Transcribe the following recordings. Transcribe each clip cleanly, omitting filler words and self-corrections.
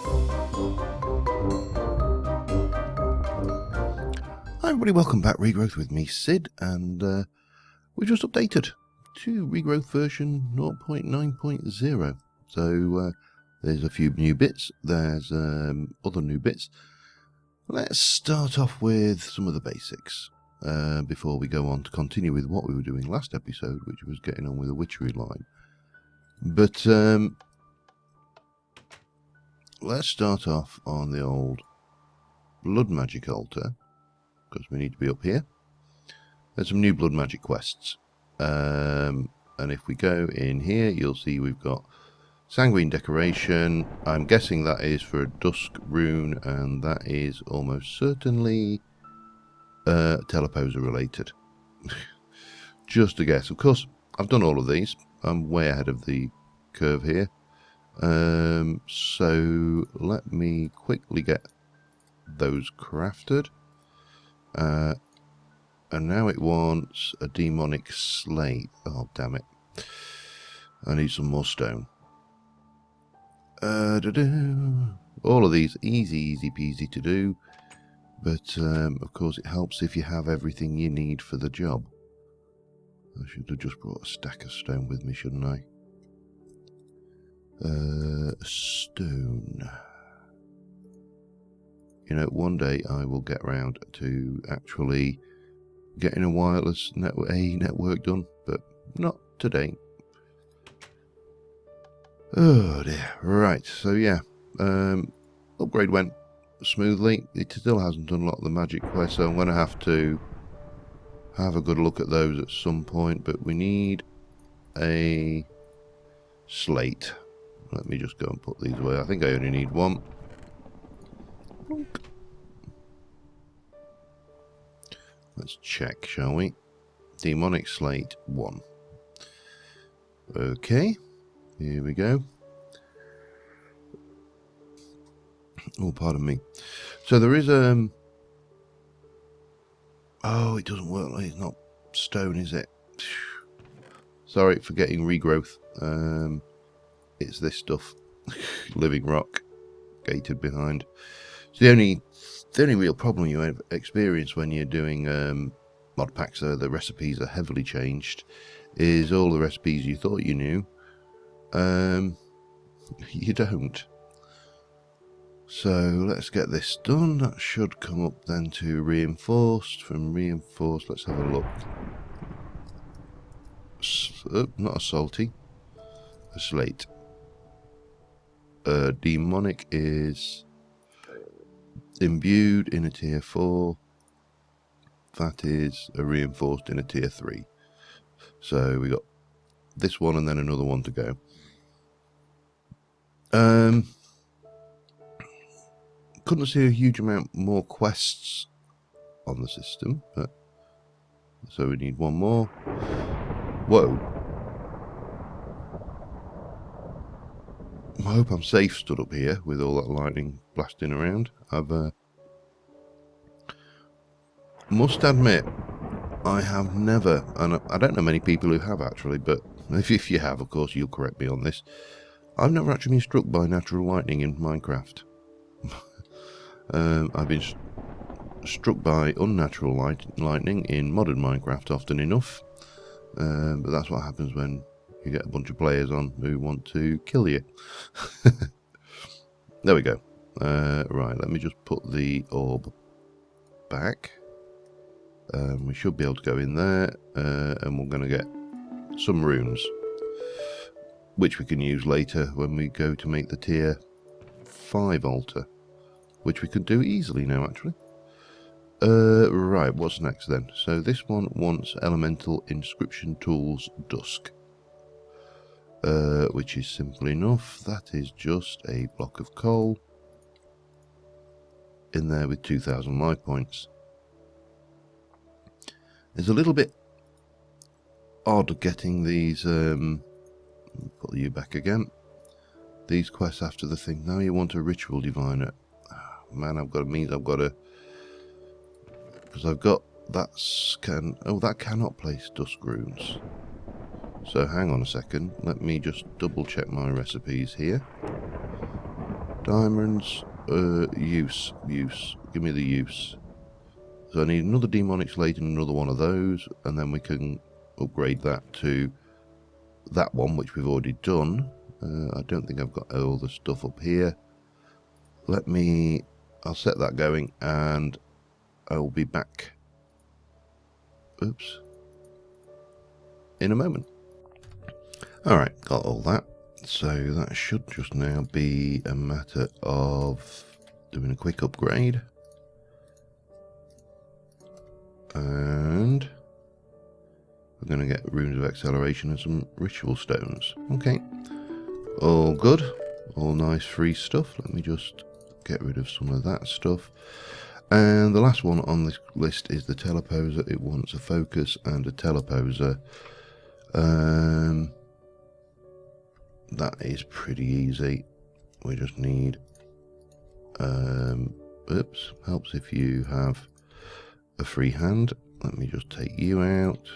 Hi everybody, welcome back. Regrowth with me, Sid, and we just updated to Regrowth version 0.9.0. So there's a few new bits, there's other new bits. Let's start off with some of the basics before we go on to continue with what we were doing last episode, which was getting on with the witchery line. But let's start off on the old blood magic altar, because we need to be up here. There's some new blood magic quests, and if we go in here, you'll see we've got sanguine decoration. I'm guessing that is for a dusk rune, and that is almost certainly teleposer related. Just a guess. Of course, I've done all of these. I'm way ahead of the curve here. So let me quickly get those crafted. And now it wants a demonic slate. Oh, damn it. I need some more stone. All of these easy peasy to do. But, of course, it helps if you have everything you need for the job. I should have just brought a stack of stone with me, shouldn't I? Stone. You know, one day I will get round to actually getting a wireless network done, but not today. Oh dear. Right, so yeah, upgrade went smoothly. It still hasn't unlocked the magic quest, so I'm going to have a good look at those at some point, but we need a slate. Let me just go and put these away. I think I only need one. Let's check, shall we? Demonic slate 1. Okay, here we go. Oh, pardon me. So there is oh, it doesn't work. It's not stone, is it? Sorry for getting regrowth. It's this stuff. Living rock, gated behind. So the only real problem you experience when you're doing mod packs, the recipes are heavily changed, is all the recipes you thought you knew, you don't. So let's get this done. That should come up then to reinforced. From reinforced, let's have a look. Not a salty, a slate. Demonic is imbued in a tier 4. That is a reinforced in a tier 3. So we got this one and then another one to go. Couldn't see a huge amount more quests on the system, but so we need one more. Whoa. I hope I'm safe stood up here with all that lightning blasting around. I've must admit, I have never, and I don't know many people who have actually, but if you have, of course, you'll correct me on this. I've never actually been struck by natural lightning in Minecraft. I've been struck by unnatural lightning in modern Minecraft often enough, but that's what happens when you get a bunch of players on who want to kill you. There we go. Right, let me just put the orb back. We should be able to go in there, and we're going to get some runes, which we can use later when we go to make the tier 5 altar, which we could do easily now actually. Right, what's next then? So this one wants Elemental Inscription Tools Dusk, which is simple enough. That is just a block of coal in there with 2,000 life points. It's a little bit odd getting these, put you back again, these quests after the thing. Now you want a ritual diviner. Oh, man, because I've got that cannot place dusk runes. So hang on a second, let me just double check my recipes here. Diamonds, use. Give me the use. So I need another demonic slate and another one of those, and then we can upgrade that to that one, which we've already done. I don't think I've got all the stuff up here. I'll set that going, and I'll be back. Oops. In a moment. Alright, got all that. So that should just now be a matter of doing a quick upgrade. And we're going to get runes of acceleration and some ritual stones. Okay. All good. All nice free stuff. Let me just get rid of some of that stuff. And the last one on this list is the teleposer. It wants a focus and a teleposer. That is pretty easy. We just need oops, helps if you have a free hand. Let me just take you out.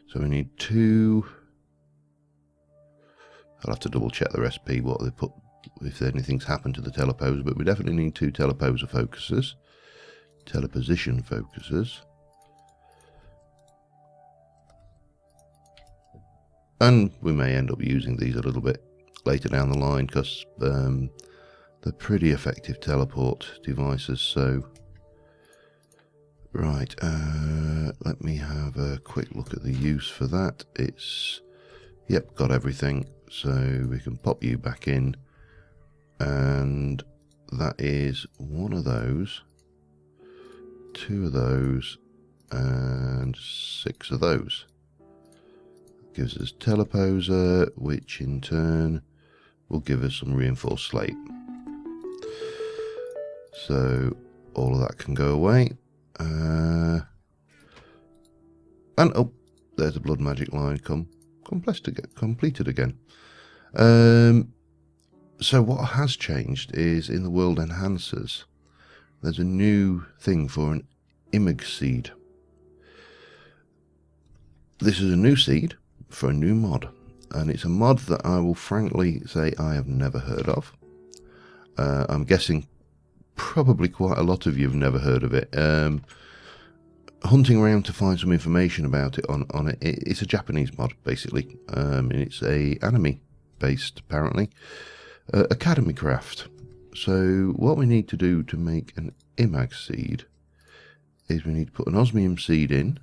So we need 2. I'll have to double check the recipe what they put, if anything's happened to the teleposer, but we definitely need 2 teleposer focusers, teleposition focusers. And we may end up using these a little bit later down the line, because they're pretty effective teleport devices. So right, let me have a quick look at the use for that. It's, yep, got everything. So we can pop you back in, and that is 1 of those, 2 of those, and 6 of those. Gives us teleposer, which in turn will give us some reinforced slate. So all of that can go away. And oh, there's a blood magic line completed again. So what has changed is in the world enhancers, there's a new thing for an imag seed. This is a new seed for a new mod, and it's a mod that I will frankly say I have never heard of. I'm guessing probably quite a lot of you have never heard of it. Hunting around to find some information about it on it. It's a Japanese mod basically. It's a anime based, apparently, academy craft. So what we need to do to make an imag seed is we need to put an osmium seed in.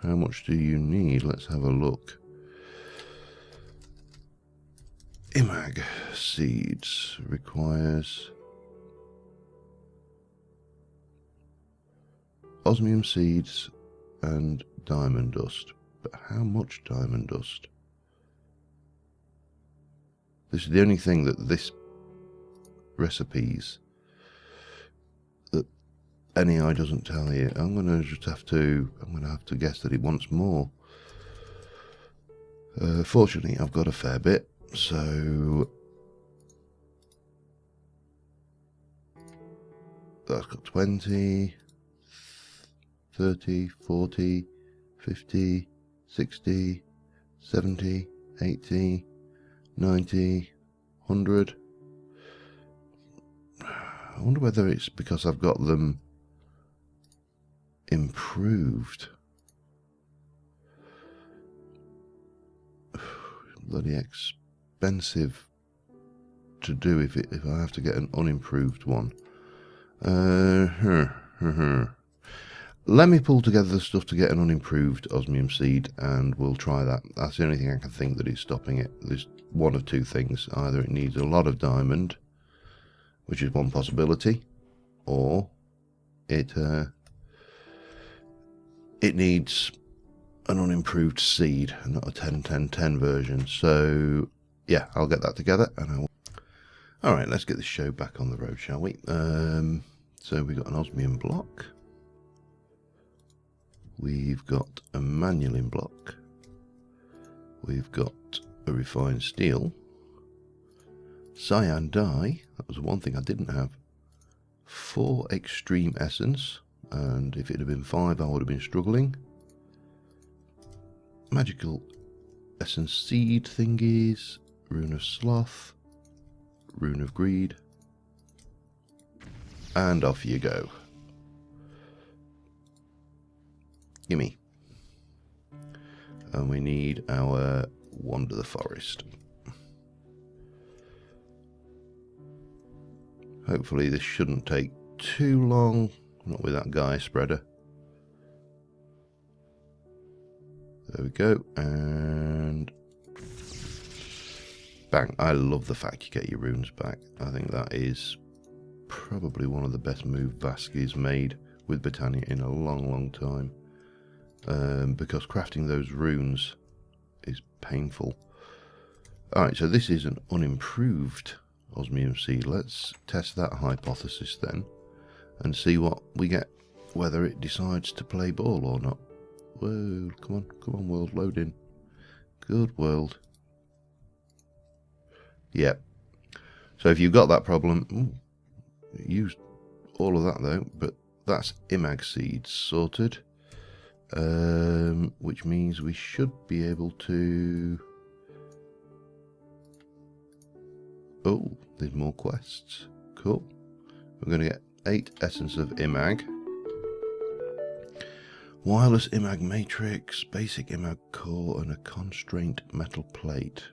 How much do you need? Let's have a look. Imag seeds requires osmium seeds and diamond dust. But how much diamond dust? This is the only thing that this recipes that NEI doesn't tell you. I'm gonna have to guess that it wants more. Fortunately, I've got a fair bit, so that's got 20, 30, 40, 50, 60, 70, 80, 90, 100. I wonder whether it's because I've got them improved. Bloody expensive to do if I have to get an unimproved one. Let me pull together the stuff to get an unimproved osmium seed, and we'll try that. That's the only thing I can think that is stopping it. There's one of two things. Either it needs a lot of diamond, which is one possibility, or it needs an unimproved seed, not a 10-10-10 version. So yeah, I'll get that together, and I will. All right, let's get this show back on the road, shall we? So we've got an osmium block. We've got a manualin block. We've got a refined steel. Cyan dye, that was one thing I didn't have. 4 extreme essence, and if it had been 5 I would have been struggling. Magical essence seed thingies, rune of sloth, rune of greed, and off you go. Gimme. And we need our wander the forest. Hopefully this shouldn't take too long, not with that Gaia spreader. There we go, and bang. I love the fact you get your runes back. I think that is probably one of the best move Vaski's made with Britannia in a long time. Because crafting those runes is painful. Alright, so this is an unimproved osmium seed. Let's test that hypothesis then and see what we get, whether it decides to play ball or not. Whoa, come on world, load in. Good world. Yep. So if you've got that problem, use all of that though, but that's Imag seeds sorted. Which means we should be able to... Oh, there's more quests. Cool. We're going to get 8 Essence of Imag. Wireless Imag Matrix, Basic Imag Core, and a Constraint Metal Plate.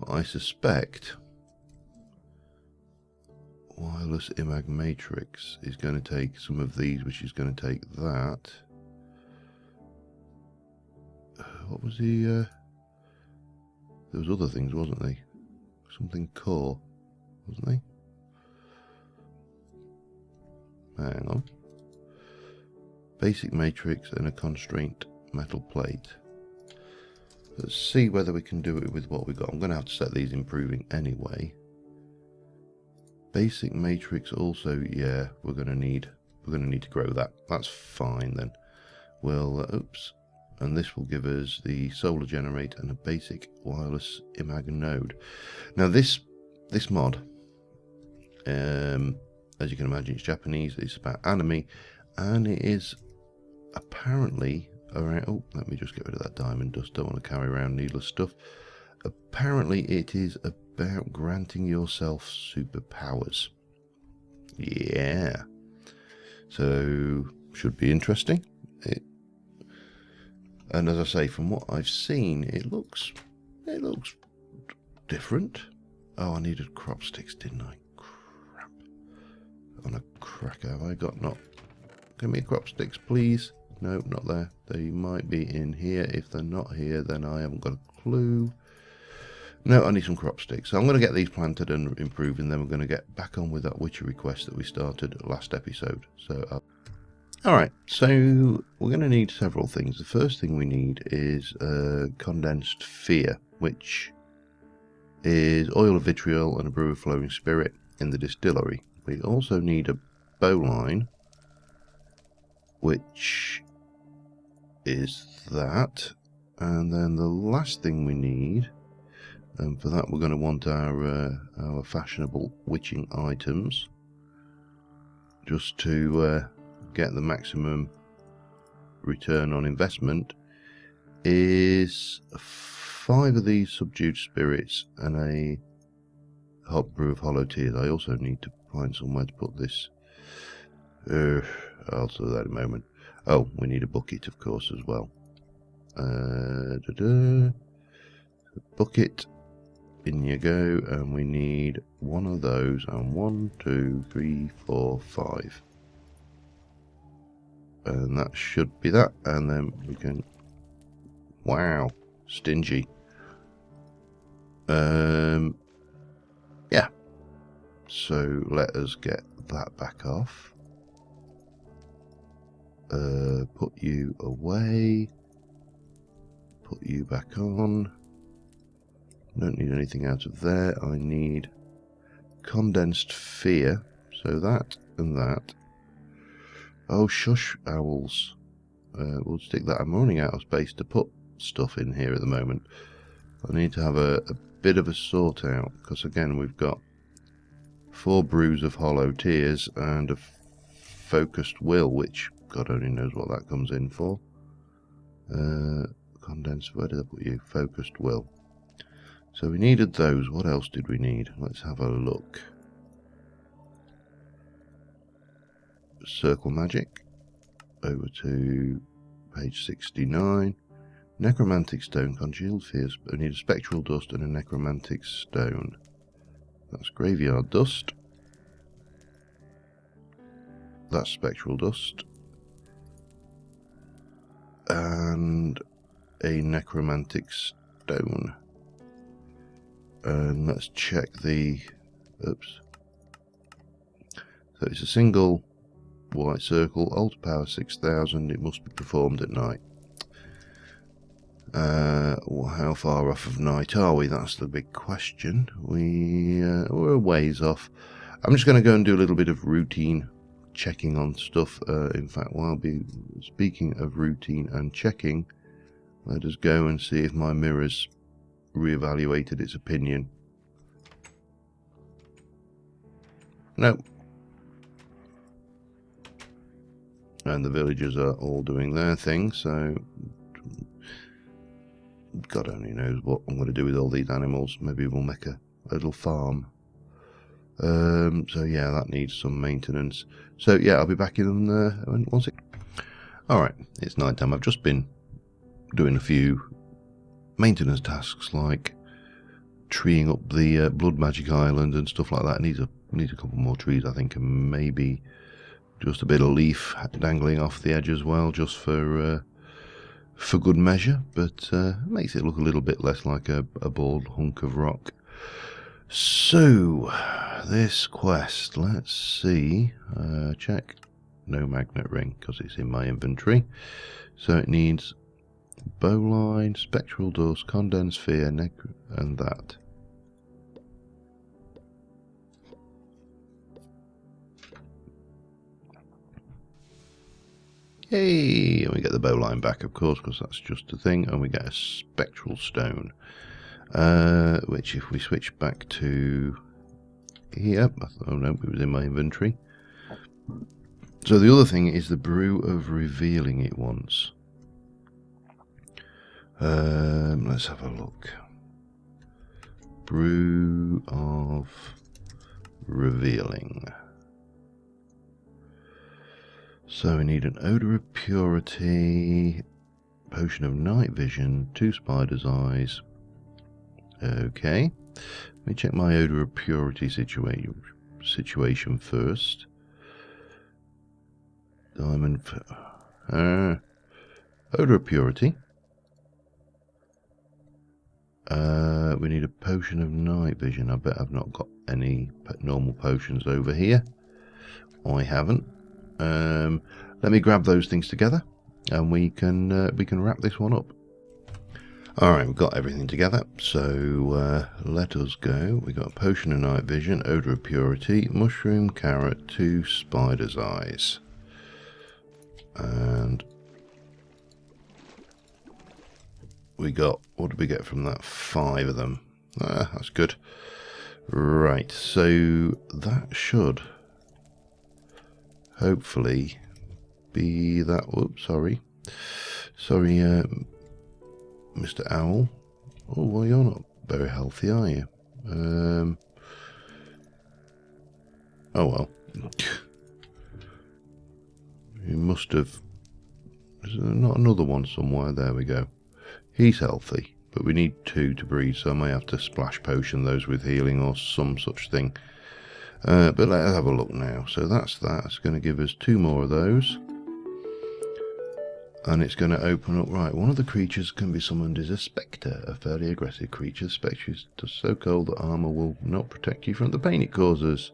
I suspect Wireless Imag Matrix is going to take some of these, which is going to take that. What was the... there was other things, wasn't there? Something core, wasn't there? Hang on. Basic matrix and a constraint metal plate. Let's see whether we can do it with what we got. I'm going to have to set these improving anyway. Basic matrix also, yeah, we're going to need to grow that. That's fine then. Well, oops. And this will give us the solar generator and a basic wireless Imag node. Now this mod, as you can imagine, it's Japanese. It's about anime, and it is apparently around. Oh, let me just get rid of that diamond dust. Don't want to carry around needless stuff. Apparently, it is about granting yourself superpowers. Yeah. So should be interesting. And as I say, from what I've seen, it looks different. Oh, I needed crop sticks, didn't I? Crap. On a crack, have I got not? Give me crop sticks, please. No, not there. They might be in here. If they're not here, then I haven't got a clue. No, I need some crop sticks. So I'm going to get these planted and improved, and then we're going to get back on with that witchery quest that we started last episode. So alright, so we're going to need several things. The first thing we need is condensed fear, which is oil of vitriol and a brew of flowing spirit in the distillery. We also need a bowline, which is that. And then the last thing we need, and for that we're going to want our fashionable witching items, just to get the maximum return on investment, is 5 of these subdued spirits and a hot brew of hollow tears. I also need to find somewhere to put this. I'll do that in a moment. Oh, we need a bucket, of course, as well. Bucket, in you go, and we need 1 of those, and 1, 2, 3, 4, 5. And that should be that, and then we can... Wow, stingy. Yeah. So let us get that back off. Put you away. Put you back on. Don't need anything out of there. I need condensed fear. So that and that. Oh, shush, owls. We'll stick that. I'm running out of space to put stuff in here at the moment. I need to have a bit of a sort out, because again we've got 4 brews of hollow tears and a focused will, which God only knows what that comes in for. condensed. Where did I put you? Focused will. So we needed those. What else did we need? Let's have a look. Circle magic. Over to page 69. Necromantic stone, congealed fears. We need a spectral dust and a necromantic stone. That's graveyard dust. That's spectral dust. And a necromantic stone. And let's check the... Oops. So it's a single white circle, altar power 6000, it must be performed at night. How far off of night are we? That's the big question. We're a ways off. I'm just going to go and do a little bit of routine checking on stuff. In fact, while speaking of routine and checking, let us go and see if my mirror's reevaluated its opinion. No. And the villagers are all doing their thing, so God only knows what I'm going to do with all these animals. Maybe we'll make a little farm. So yeah, that needs some maintenance. So yeah, I'll be back in once it... Alright, it's night time. I've just been doing a few maintenance tasks like treeing up the Blood Magic Island and stuff like that. It needs a couple more trees, I think, and maybe just a bit of leaf dangling off the edge as well, just for good measure, but makes it look a little bit less like a bald hunk of rock. So, this quest, let's see, check, no magnet ring, because it's in my inventory, so it needs bowline, spectral dust, condensed fear, and that. Yay! And we get the bowline back, of course, because that's just a thing, and we get a spectral stone. Which, if we switch back to here, oh no, it was in my inventory. So the other thing is the brew of revealing it once. Let's have a look. Brew of revealing. So we need an odor of purity, potion of night vision, 2 spider's eyes. Okay, let me check my odor of purity situation first. Diamond, odor of purity. We need a potion of night vision. I bet I've not got any normal potions over here. I haven't. Let me grab those things together, and we can wrap this one up. Alright, we've got everything together, so let us go. We've got a potion of night vision, odor of purity, mushroom, carrot, 2 spider's eyes. And we got, what did we get from that? 5 of them. That's good. Right, so that should hopefully be that. Whoops, sorry, Mr. Owl. Oh, well, you're not very healthy, are you? Oh well. You must have... Is there not another one somewhere? There we go. He's healthy, but we need 2 to breed, so I may have to splash potion those with healing or some such thing. But let's have a look now. So that's that. It's going to give us 2 more of those. And it's going to open up. Right, one of the creatures can be summoned is a spectre, a fairly aggressive creature. The spectre is so cold that armor will not protect you from the pain it causes.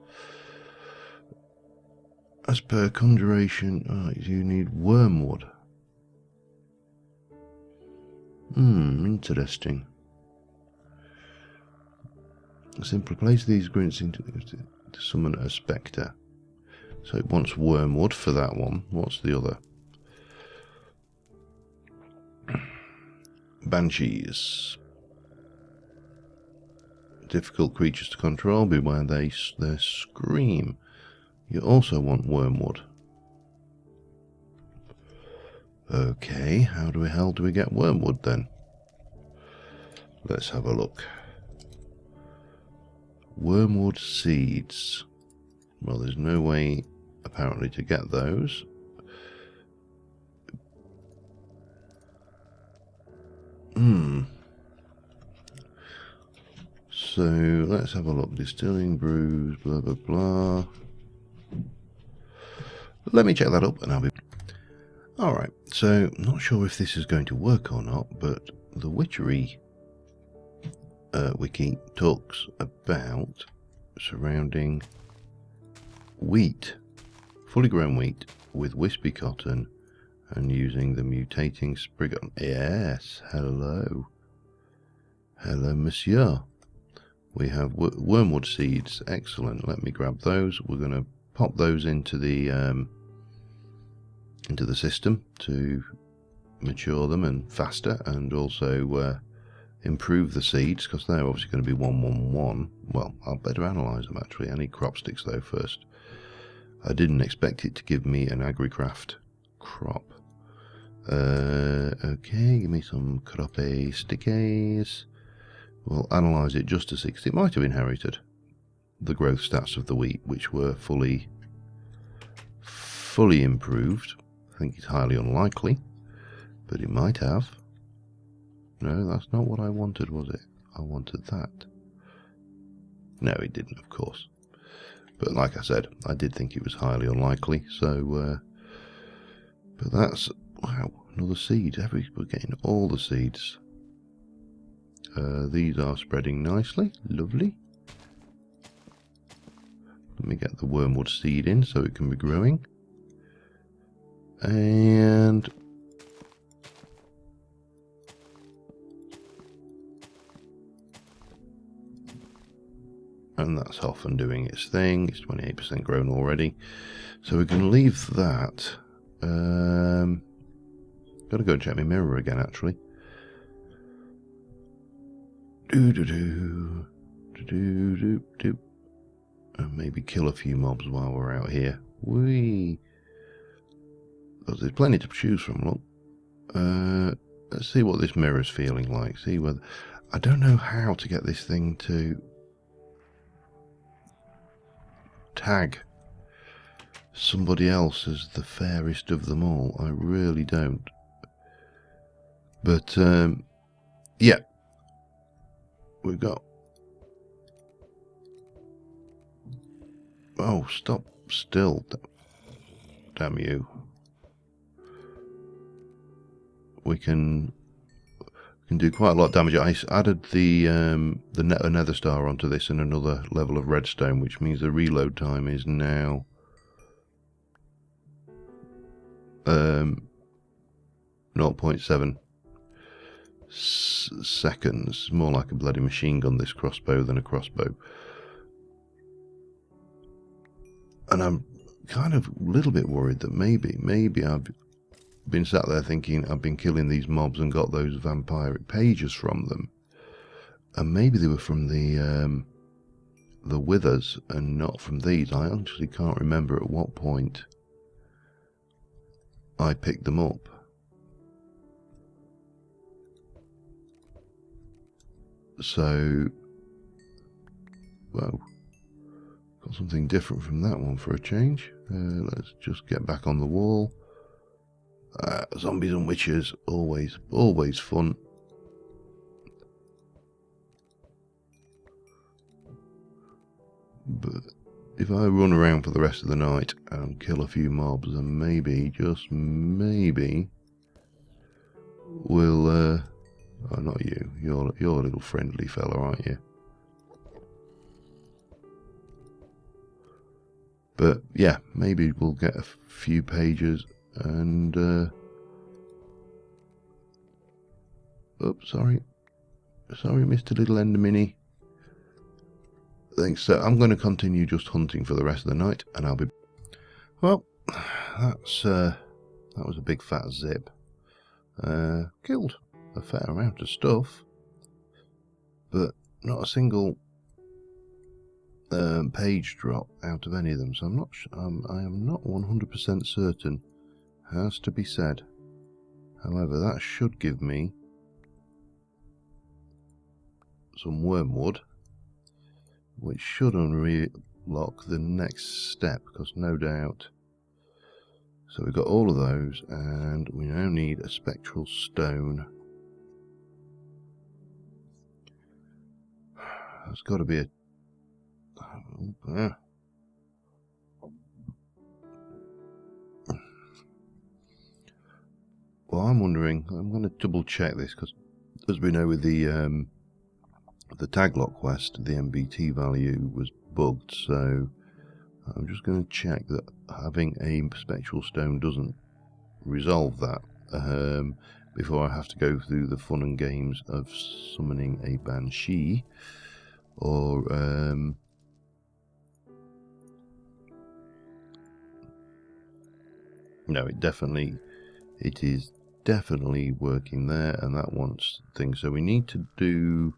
As per conjuration, you need wormwood. Interesting. Simply place these ingredients to summon a spectre. So it wants wormwood for that one. What's the other? Banshees. Difficult creatures to control, beware they scream. You also want wormwood. Okay, how the hell do we get wormwood then? Let's have a look. Wormwood seeds. Well, there's no way apparently to get those. So let's have a look. Distilling, brews, blah blah blah. Let me check that up and I'll be... Alright, so I'm not sure if this is going to work or not, but the witchery wiki talks about surrounding wheat, fully grown wheat with wispy cotton and using the mutating sprig. Yes, hello. Hello, monsieur. We have wormwood seeds. Excellent. Let me grab those. We're going to pop those into the system to mature them and faster, and also improve the seeds, because they're obviously going to be 111. Well, I'll better analyse them actually. I need crop sticks though first. I didn't expect it to give me an agricraft crop. Okay, give me some crop stickies. We'll analyse it just to see, because it might have inherited the growth stats of the wheat, which were fully improved. I think it's highly unlikely, but it might have. No, that's not what I wanted, was it? I wanted that. No, it didn't, of course. But like I said, I did think it was highly unlikely, so... but that's... Wow, another seed. We're getting all the seeds. These are spreading nicely. Lovely. Let me get the wormwood seed in so it can be growing. And... that's off and doing its thing. It's 28% grown already. So we can leave that. Gotta go and check my mirror again, actually. And maybe kill a few mobs while we're out here. Whee! Because there's plenty to choose from, look. Let's see what this mirror's feeling like. See whether... I don't know how to get this thing to tag somebody else as the fairest of them all. I really don't. But, yeah. We've got... Oh, stop still. Damn you. We can do quite a lot of damage. I added the nether star onto this and another level of redstone, which means the reload time is now 0.7 seconds. More like a bloody machine gun, this crossbow, than a crossbow. And I'm kind of a little bit worried that maybe I've been sat there thinking I've been killing these mobs and got those vampiric pages from them, and maybe they were from the withers and not from these. I actually can't remember at what point I picked them up. So, well, got something different from that one for a change. Let's just get back on the wall. Zombies and witches, always fun. But if I run around for the rest of the night and kill a few mobs, then maybe, just maybe, we'll, oh, not you, you're a little friendly fella, aren't you? But yeah, maybe we'll get a few pages and, oops, sorry, Mr. Little Endermini. Thanks. So I'm going to continue just hunting for the rest of the night, and I'll be... Well, that was a big fat zip. Killed a fair amount of stuff, but not a single page drop out of any of them. So I'm not. I am not 100% certain. Has to be said. However, that should give me some wormwood, which should unlock the next step, because no doubt. So we've got all of those, and we now need a spectral stone. There's got to be a... Well, I'm wondering, I'm going to double check this, because as we know with the taglock quest, the MBT value was bugged, so I'm just going to check that having a spectral stone doesn't resolve that before I have to go through the fun and games of summoning a banshee, or no, it is definitely working there, and that wants things. So we need to do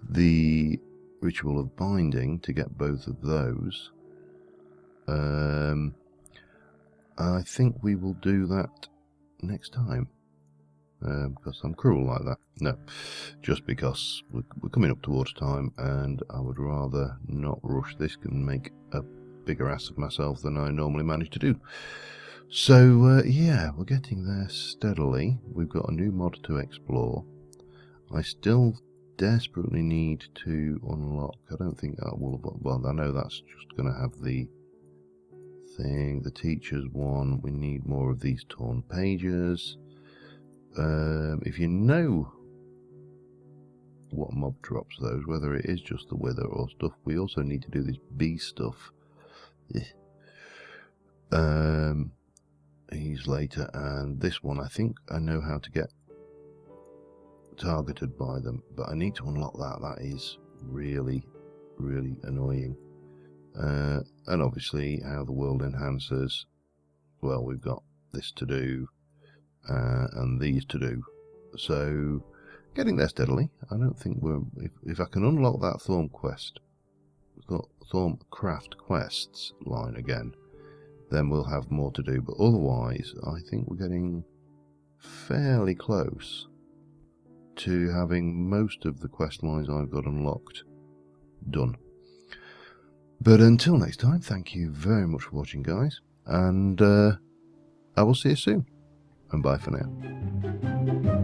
the ritual of binding to get both of those. I think we will do that next time, because I'm cruel like that. No, just because we're coming up towards time, and I would rather not rush this and make a bigger ass of myself than I normally manage to do. So yeah, we're getting there steadily. We've got a new mod to explore. I still desperately need to unlock, I don't think that will, well, I know that's just going to have the thing, the teacher's one. We need more of these torn pages. If you know what mob drops those, whether it is just the wither or stuff, we also need to do this bee stuff. He's later, and this one I think I know how to get targeted by them, but I need to unlock that. That is really annoying. And obviously how the world enhances, well, we've got this to do and these to do, so getting there steadily. I don't think we're, if I can unlock that Thorncraft quests line again, then we'll have more to do, but otherwise I think we're getting fairly close to having most of the quest lines I've got unlocked done. But until next time, thank you very much for watching, guys, and I will see you soon, and bye for now.